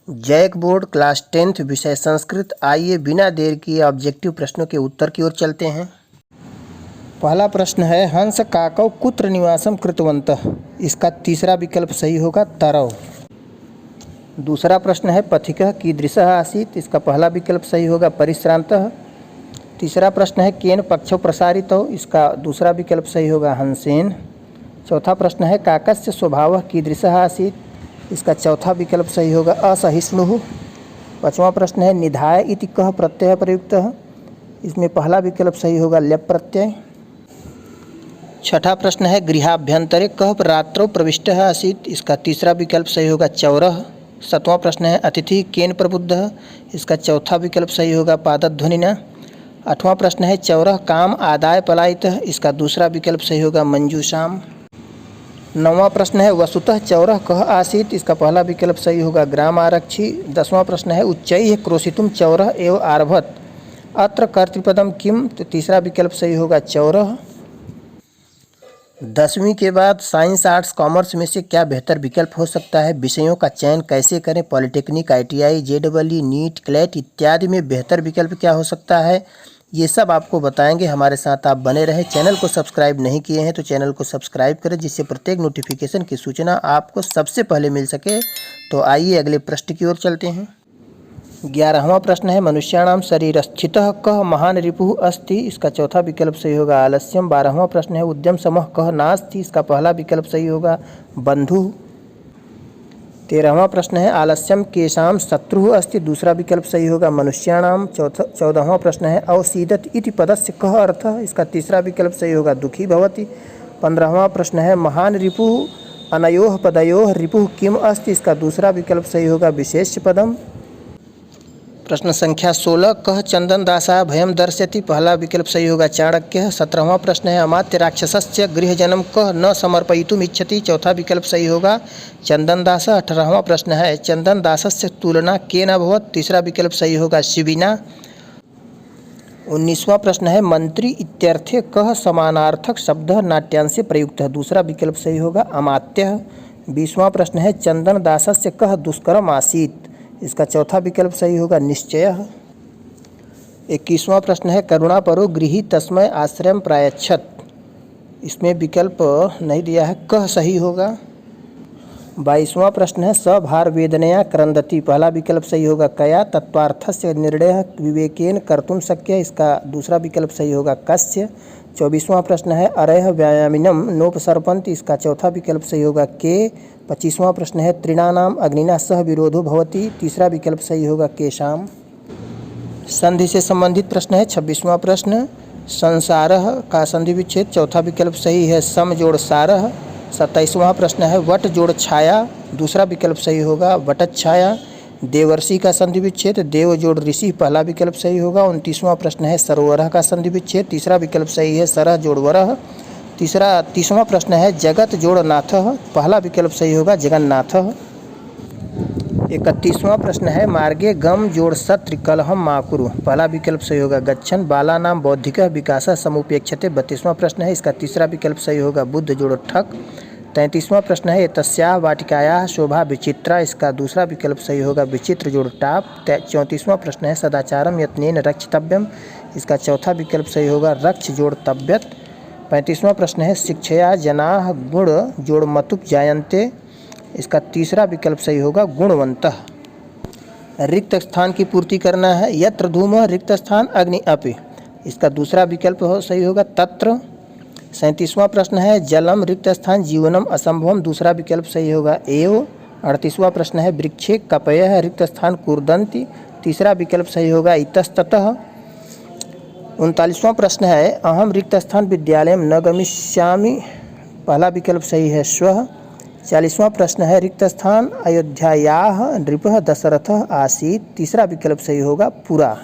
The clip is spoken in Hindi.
जैक बोर्ड क्लास 10th विषय संस्कृत। आइए बिना देर किए ऑब्जेक्टिव प्रश्नों के उत्तर की ओर चलते हैं। पहला प्रश्न है, हंस काकौ कुत्र निवासम कृतवन्तः। इसका तीसरा विकल्प सही होगा तरौ। दूसरा प्रश्न है, पथिकः कीदृशः आसीत्। इसका पहला विकल्प सही होगा परिश्रान्तः। तीसरा प्रश्न है, केन पक्षौ प्रसारितौ। इसका दूसरा विकल्प सही होगा हंसेन। चौथा प्रश्न है, काकस्य स्वभावः कीदृशः आसीत्। इसका चौथा विकल्प सही होगा असहिष्णुः। पांचवा प्रश्न है, निधाय इति कः प्रत्ययः प्रयुक्तः। इसमें पहला विकल्प सही होगा ल्यप प्रत्यय। छठा प्रश्न है, गृहाभ्यंतरे कः रात्रौ प्रविष्टः आसीत्। इसका तीसरा विकल्प सही होगा चौरः। सातवां प्रश्न है, अतिथि केन प्रबुद्धः। इसका चौथा विकल्प सही होगा पादध्वनिना। आठवां प्रश्न है, चौरः काम आदाय पलायितः। इसका दूसरा विकल्प सही होगा मंजूषाम। नौवां प्रश्न है, वस्तुतः चौरः कः आसीत्। इसका पहला विकल्प सही होगा ग्राम आरक्षी। 10वां प्रश्न है, उच्चैः क्रोशितुं चौरः एव आरभत। अत्र कर्तृपदम किम। तो तीसरा विकल्प सही होगा चौरः। 10वीं के बाद साइंस आर्ट्स कॉमर्स में से क्या बेहतर विकल्प हो सकता है। विषयों का चयन कैसे करें। Polytechnic, ITI, JEE, NEET, CLAT इत्यादि में बेहतर विकल्प क्या हो सकता है, ये सब आपको बताएंगे। हमारे साथ आप बने रहें। चैनल को सब्सक्राइब नहीं किए हैं तो चैनल को सब्सक्राइब करें, जिससे प्रत्येक नोटिफिकेशन की सूचना आपको सबसे पहले मिल सके। तो आइए अगले प्रश्न की ओर चलते हैं। 11वां प्रश्न है, मनुष्याणां शरीरस्थितः कः महान् रिपुः अस्ति। इसका चौथा विकल्प सही होगा आलस्यम। 12वां प्रश्न है, उद्यम समः कः नास्ति। इसका पहला विकल्प सही होगा बंधुः। 13वां प्रश्न है, आलस्यम केषां शत्रुः अस्ति। दूसरा विकल्प सही होगा मनुष्याणां। 14वां प्रश्न है, अवसीदत इति पदस्य कः अर्थः। इसका तीसरा विकल्प सही होगा दुखी भवति। 15वां प्रश्न है, महान् रिपुः अनयोः पदयोः रिपुः किम अस्ति। इसका दूसरा विकल्प सही होगा विशेष्य पदम। प्रश्न संख्या 16, कः चंदनदासः भयं दर्शयति। पहला विकल्प सही होगा चाणक्यः। 17वां प्रश्न है, अमात्य राक्षसस्य गृहजनं कः न समर्पयितुम् इच्छति। चौथा विकल्प सही होगा चंदनदासः। 18वां प्रश्न है, चंदनदासस्य तुलना केन अभवत्। तीसरा विकल्प सही होगा शिबिना। 19वां प्रश्न है, मंत्री इत्यर्थे कः समानार्थक शब्दः नाट्यांशे प्रयुक्तः। दूसरा विकल्प सही होगा अमात्यः। 20वां प्रश्न है, चंदनदासस्य कः दुष्करम आसीत्। इसका चौथा विकल्प सही होगा निश्चयः। 21वां प्रश्न है, करुणापरो गृही तस्मै आश्रयं प्रायच्छत्। इसमें विकल्प नहीं दिया है, कह सही होगा। 22वां प्रश्न है, सभार वेदनया क्रंदति। पहला विकल्प सही होगा कया। तत्वार्थस्य निर्णयः विवेकेन कर्तुं शक्यः। इसका दूसरा विकल्प सही होगा कस्य। 24वां प्रश्न है, अरयः व्यायामिनं नोपसर्पन्ति। इसका चौथा विकल्प सही होगा के। 25वां प्रश्न है, तृणानाम अग्निना सह विरोधो भवति। तीसरा विकल्प सही होगा केशाम। संधि से संबंधित प्रश्न है। 26वां प्रश्न, संसारः का संधि विच्छेद। चौथा विकल्प सही है सम जोड़ सारः। 27वां प्रश्न है, वट जोड़ छाया। दूसरा विकल्प सही होगा वटच्छाया। देवर्षि का संधि विच्छेद। देव जोड़ ऋषि। पहला विकल्प सही होगा। 29वां प्रश्न है, सरोवरः का संधि विच्छेद। तीसरा विकल्प सही है सरः जोड़ वरः। 30वां प्रश्न है, जगत जोड़ नाथः। पहला विकल्प सही होगा जगन्नाथः। 31वां प्रश्न है, मार्गे गम जोड़ सत्र कलहम मा कुरु। पहला विकल्प सही होगा गच्छन्। बालानां बौद्धिकः विकासः समुपेक्षते। 32वां प्रश्न है, इसका तीसरा विकल्प सही होगा बुद्ध जोड़ ठक। 33वां प्रश्न है, तस्याः वाटिकायाः शोभा विचित्रा। इसका दूसरा विकल्प सही होगा विचित्र जोड़ टाप। 34वां प्रश्न है, सदाचारम यत्नेन रक्षितव्यम। इसका चौथा विकल्प सही होगा रक्ष जोड़ तव्यत्। 35वां प्रश्न है, शिक्षया जनाः गुण जोड़ मतुप जायन्ते। इसका तीसरा विकल्प सही होगा गुणवन्तः। रिक्त स्थान की पूर्ति करना है। यत्र धूमः रिक्त स्थान अग्नि अपि। इसका दूसरा विकल्प सही होगा तत्र। 37वां प्रश्न है, जलम रिक्त स्थान जीवनम असंभवम। दूसरा विकल्प सही होगा एव। 38वां प्रश्न है, वृक्षे कपयः रिक्त स्थान कुर्दन्ति। तीसरा विकल्प सही होगा इतस्ततः। 39वां प्रश्न है, अहम रिक्त स्थान विद्यालयं न गमिष्यामि। पहला विकल्प सही है श्वः। 40वां प्रश्न है, रिक्त स्थान अयोध्यायाः नृपः दशरथः आसीत्। तीसरा विकल्प सही होगा पुरा।